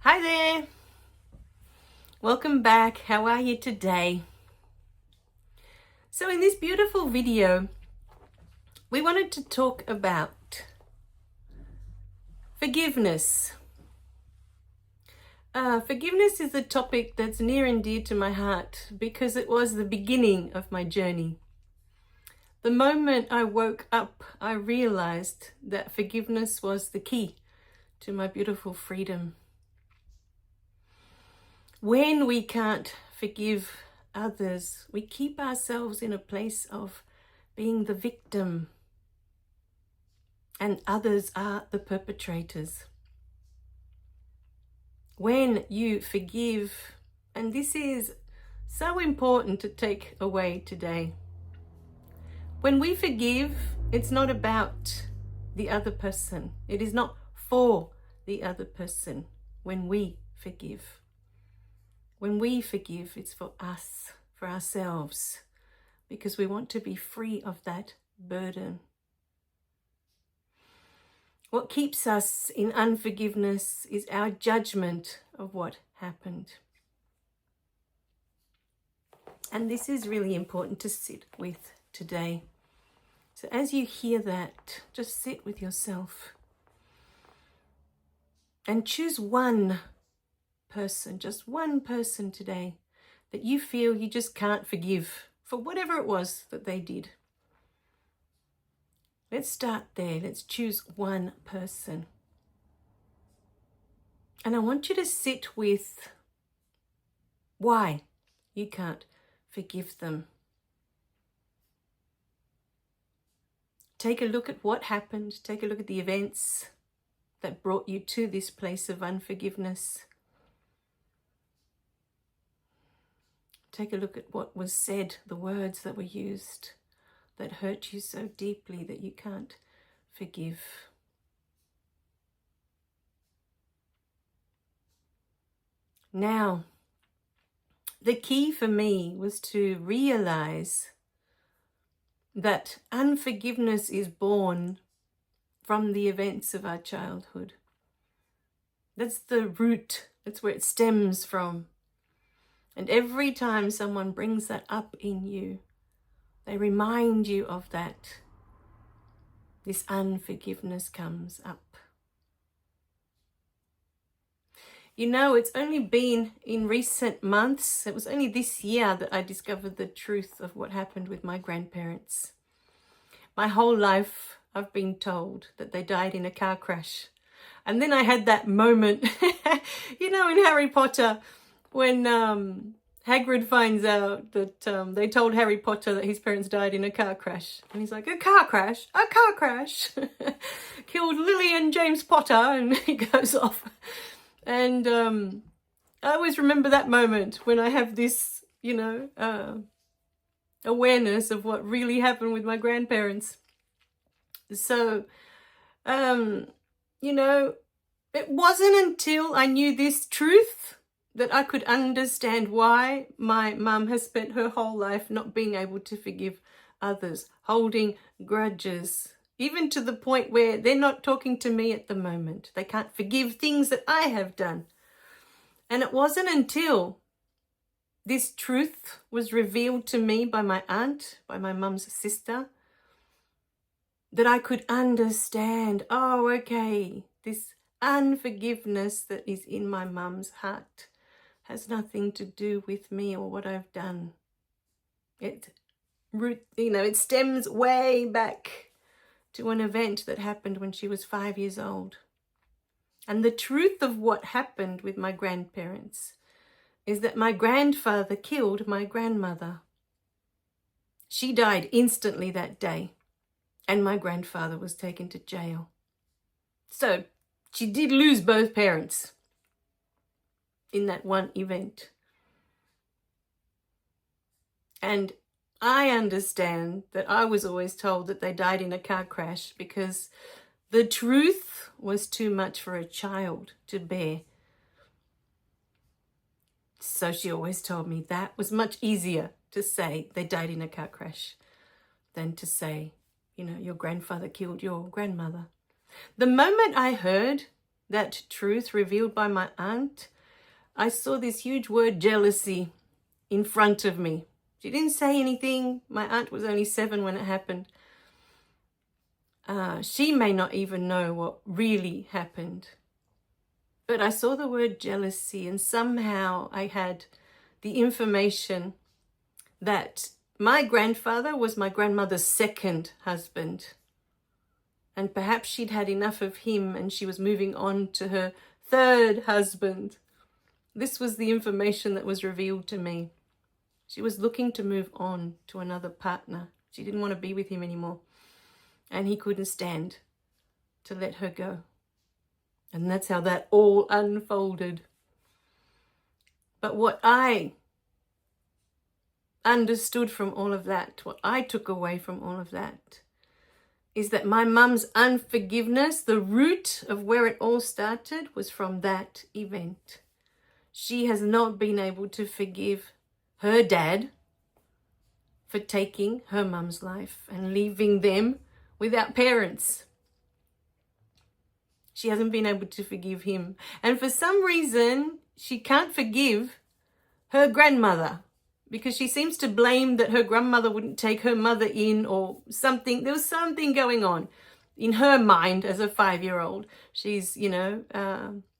Hi there, welcome back. How are you today? So in this beautiful video, we wanted to talk about forgiveness. Forgiveness is a topic that's near and dear to my heart because it was the beginning of my journey. The moment I woke up, I realized that forgiveness was the key to my beautiful freedom. When we can't forgive others, we keep ourselves in a place of being the victim, and others are the perpetrators. When you forgive, and this is so important to take away today, when we forgive, it's not about the other person. It is not for the other person when we forgive. When we forgive, it's for us, for ourselves, because we want to be free of that burden. What keeps us in unforgiveness is our judgment of what happened. And this is really important to sit with today. So as you hear that, just sit with yourself and choose one person, just one person today that you feel you just can't forgive for whatever it was that they did. Let's start there. Let's choose one person. And I want you to sit with why you can't forgive them. Take a look at what happened. Take a look at the events that brought you to this place of unforgiveness. Take a look at what was said, the words that were used that hurt you so deeply that you can't forgive. Now, the key for me was to realize that unforgiveness is born from the events of our childhood. That's the root, that's where it stems from. And every time someone brings that up in you, they remind you of that. This unforgiveness comes up. You know, it's only been in recent months, it was only this year that I discovered the truth of what happened with my grandparents. My whole life I've been told that they died in a car crash. And then I had that moment, you know, in Harry Potter, when Hagrid finds out that they told Harry Potter that his parents died in a car crash. And he's like, a car crash? A car crash? Killed Lily and James Potter, and he goes off. And I always remember that moment when I have this, you know, awareness of what really happened with my grandparents. So, you know, it wasn't until I knew this truth that I could understand why my mum has spent her whole life not being able to forgive others, holding grudges, even to the point where they're not talking to me at the moment. They can't forgive things that I have done. And it wasn't until this truth was revealed to me by my aunt, by my mum's sister, that I could understand, oh, okay, this unforgiveness that is in my mum's heart has nothing to do with me or what I've done. It stems way back to an event that happened when she was 5 years old. And the truth of what happened with my grandparents is that my grandfather killed my grandmother. She died instantly that day, and my grandfather was taken to jail. So she did lose both parents in that one event. And I understand that I was always told that they died in a car crash because the truth was too much for a child to bear. So she always told me that was much easier to say they died in a car crash than to say, you know, your grandfather killed your grandmother. The moment I heard that truth revealed by my aunt, I saw this huge word jealousy in front of me. She didn't say anything. My aunt was only 7 when it happened. She may not even know what really happened. But I saw the word jealousy, and somehow I had the information that my grandfather was my grandmother's second husband. And perhaps she'd had enough of him and she was moving on to her third husband. This was the information that was revealed to me. She was looking to move on to another partner. She didn't want to be with him anymore. And he couldn't stand to let her go. And that's how that all unfolded. But what I understood from all of that, what I took away from all of that, is that my mum's unforgiveness, the root of where it all started, was from that event. She has not been able to forgive her dad for taking her mum's life and leaving them without parents. She hasn't been able to forgive him. And for some reason, she can't forgive her grandmother, because she seems to blame that her grandmother wouldn't take her mother in or something. There was something going on in her mind as a 5-year-old. She's,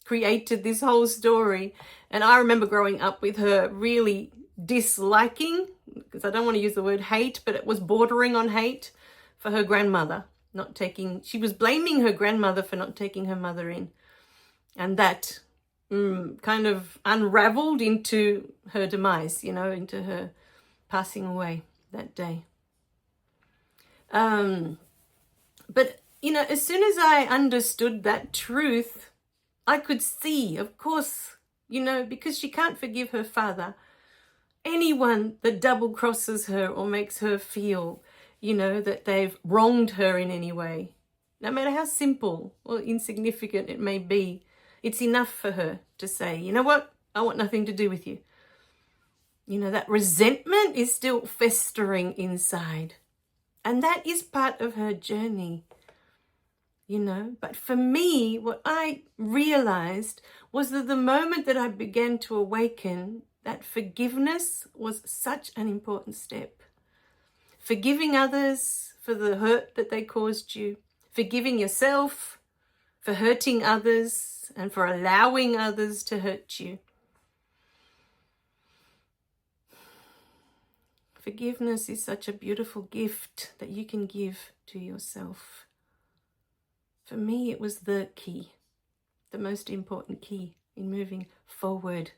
created this whole story. And I remember growing up with her really disliking, because I don't want to use the word hate, but it was bordering on hate for her grandmother. She was blaming her grandmother for not taking her mother in. And that kind of unraveled into her demise, into her passing away that day. But, as soon as I understood that truth, I could see, of course, because she can't forgive her father, anyone that double crosses her or makes her feel that they've wronged her in any way, no matter how simple or insignificant it may be, it's enough for her to say, you know what, I want nothing to do with you. That resentment is still festering inside. And that is part of her journey, But for me, what I realized was that the moment that I began to awaken, that forgiveness was such an important step. Forgiving others for the hurt that they caused you. Forgiving yourself for hurting others and for allowing others to hurt you. Forgiveness is such a beautiful gift that you can give to yourself. For me, it was the key, the most important key in moving forward,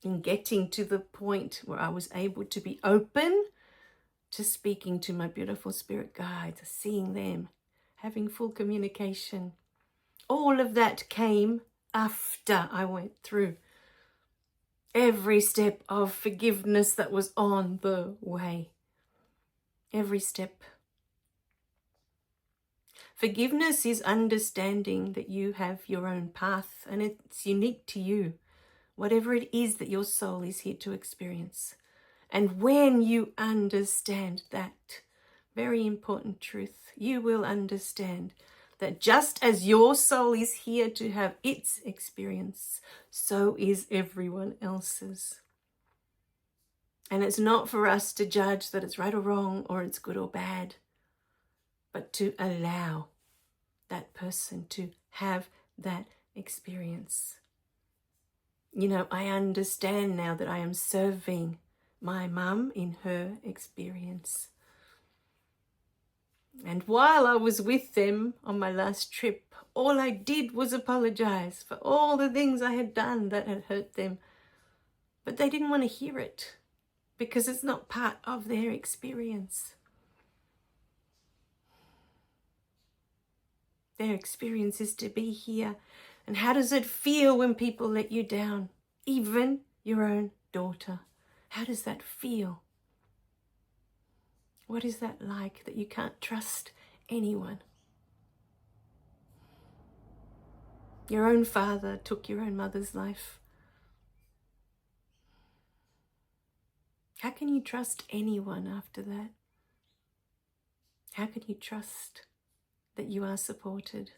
in getting to the point where I was able to be open to speaking to my beautiful spirit guides, seeing them, having full communication. All of that came after I went through every step of forgiveness that was on the way. Every step. Forgiveness is understanding that you have your own path and it's unique to you, whatever it is that your soul is here to experience. And when you understand that very important truth, you will understand that just as your soul is here to have its experience, so is everyone else's. And it's not for us to judge that it's right or wrong or it's good or bad, but to allow that person to have that experience. I understand now that I am serving my mum in her experience. And while I was with them on my last trip, all I did was apologize for all the things I had done that had hurt them. But they didn't want to hear it because it's not part of their experience. Their experience is to be here. And how does it feel when people let you down? Even your own daughter. How does that feel? What is that like, that you can't trust anyone? Your own father took your own mother's life. How can you trust anyone after that? How can you trust that you are supported?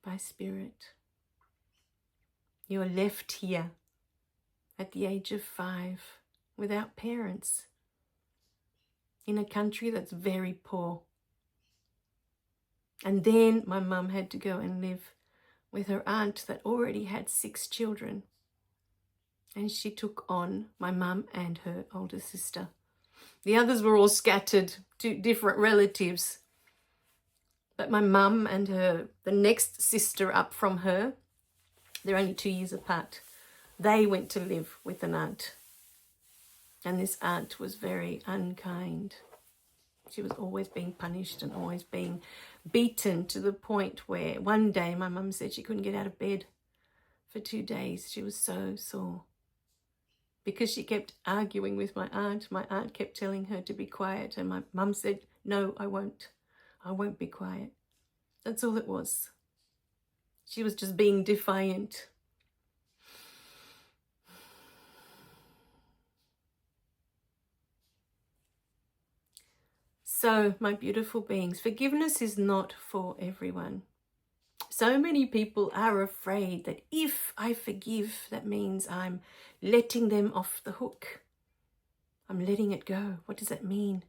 by spirit. You're left here at the age of 5 without parents in a country that's very poor. And then my mum had to go and live with her aunt that already had 6 children. And she took on my mum and her older sister. The others were all scattered to different relatives. But my mum and the next sister up from her, they're only 2 years apart, they went to live with an aunt. And this aunt was very unkind. She was always being punished and always being beaten, to the point where one day my mum said she couldn't get out of bed for 2 days. She was so sore. Because she kept arguing with my aunt kept telling her to be quiet. And my mum said, no, I won't. I won't be quiet. That's all it was. She was just being defiant. So, my beautiful beings, forgiveness is not for everyone. So many people are afraid that if I forgive, that means I'm letting them off the hook. I'm letting it go. What does that mean?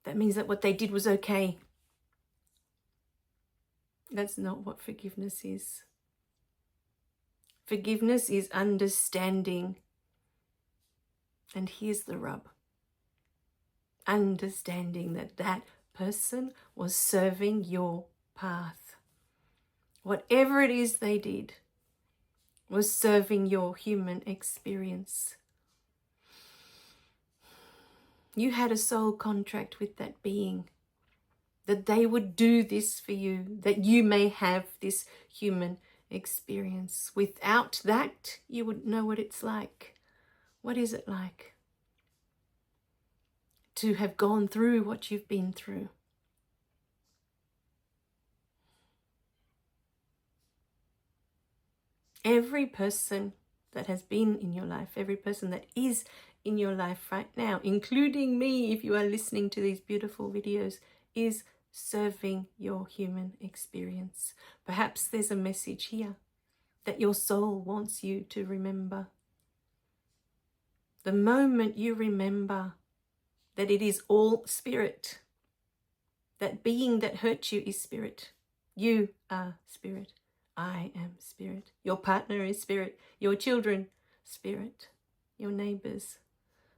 That means that what they did was okay. That's not what forgiveness is. Forgiveness is understanding. And here's the rub. Understanding that that person was serving your path. Whatever it is they did was serving your human experience. You had a soul contract with that being, that they would do this for you, that you may have this human experience. Without that, you wouldn't know what it's like. What is it like to have gone through what you've been through? Every person that has been in your life, every person that is in your life right now, including me, if you are listening to these beautiful videos, is serving your human experience. Perhaps there's a message here that your soul wants you to remember. The moment you remember that it is all spirit, that being that hurt you is spirit, you are spirit. I am spirit. Your partner is spirit. Your children, spirit. Your neighbors,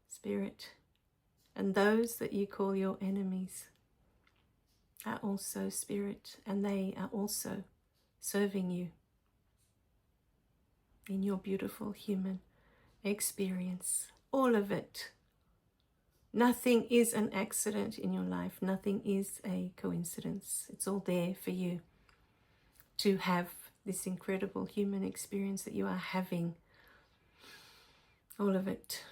spirit. And those that you call your enemies are also spirit, and they are also serving you in your beautiful human experience. All of it. Nothing is an accident in your life. Nothing is a coincidence. It's all there for you to have this incredible human experience that you are having. All of it.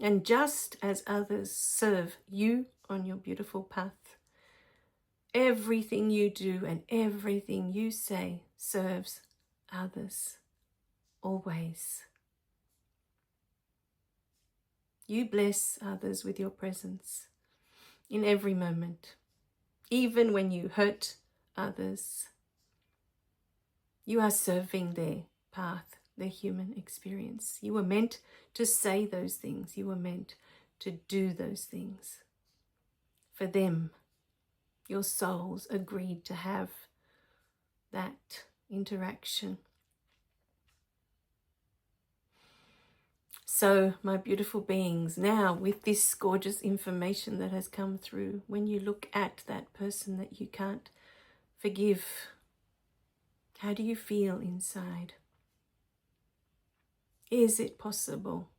And just as others serve you on your beautiful path, everything you do and everything you say serves others. Always. You bless others with your presence in every moment. Even when you hurt others, you are serving their path, their human experience. You were meant to say those things. You were meant to do those things. For them, your souls agreed to have that interaction. So, my beautiful beings, now with this gorgeous information that has come through, when you look at that person that you can't forgive, how do you feel inside? Is it possible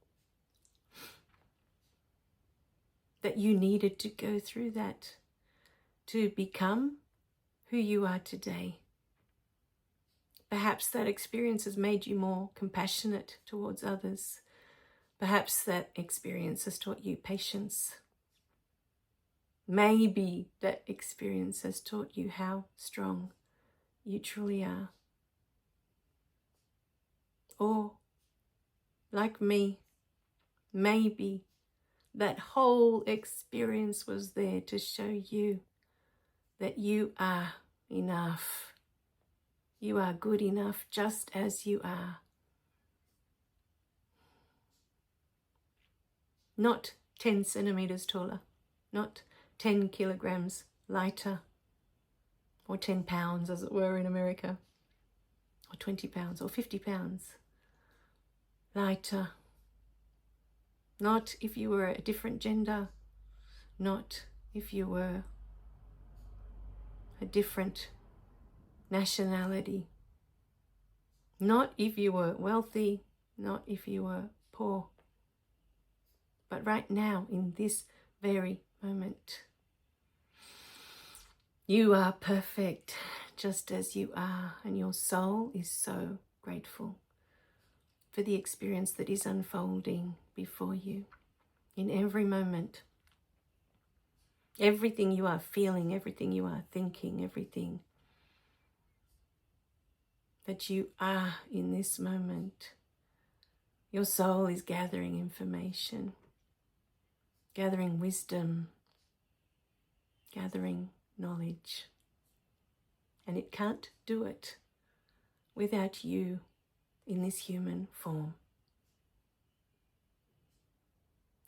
that you needed to go through that to become who you are today? Perhaps that experience has made you more compassionate towards others. Perhaps that experience has taught you patience. Maybe that experience has taught you how strong you truly are. Or, like me, maybe that whole experience was there to show you that you are enough. You are good enough just as you are. Not 10 centimeters taller, not 10 kilograms lighter, or 10 pounds as it were in America, or 20 pounds or 50 pounds lighter. Not if you were a different gender, not if you were a different nationality, not if you were wealthy, not if you were poor, but right now in this very moment. You are perfect just as you are, and your soul is so grateful for the experience that is unfolding before you in every moment. Everything you are feeling, everything you are thinking, everything that you are in this moment. Your soul is gathering information, gathering wisdom, gathering knowledge. And it can't do it without you in this human form.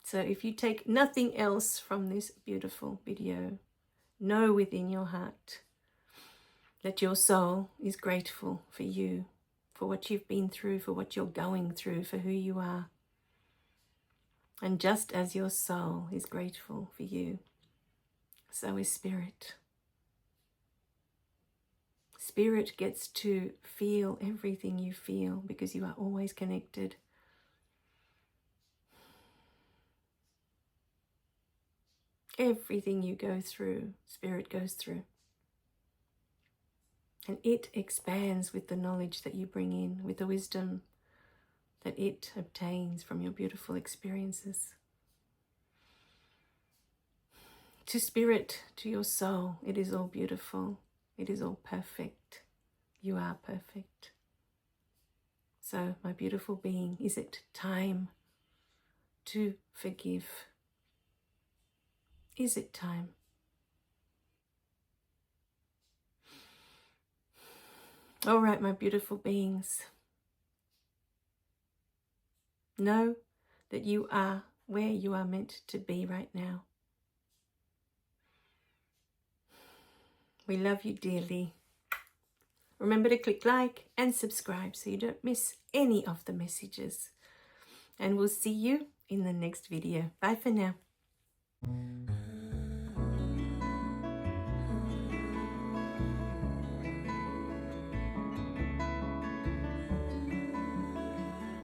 So if you take nothing else from this beautiful video, know within your heart that your soul is grateful for you, for what you've been through, for what you're going through, for who you are. And just as your soul is grateful for you, so is spirit. Spirit gets to feel everything you feel because you are always connected. Everything you go through, spirit goes through. And it expands with the knowledge that you bring in, with the wisdom that it obtains from your beautiful experiences. To spirit, to your soul, it is all beautiful. It is all perfect. You are perfect. So, my beautiful being, is it time to forgive? Is it time? All right, my beautiful beings. Know that you are where you are meant to be right now. We love you dearly. Remember to click like and subscribe so you don't miss any of the messages. And we'll see you in the next video. Bye for now.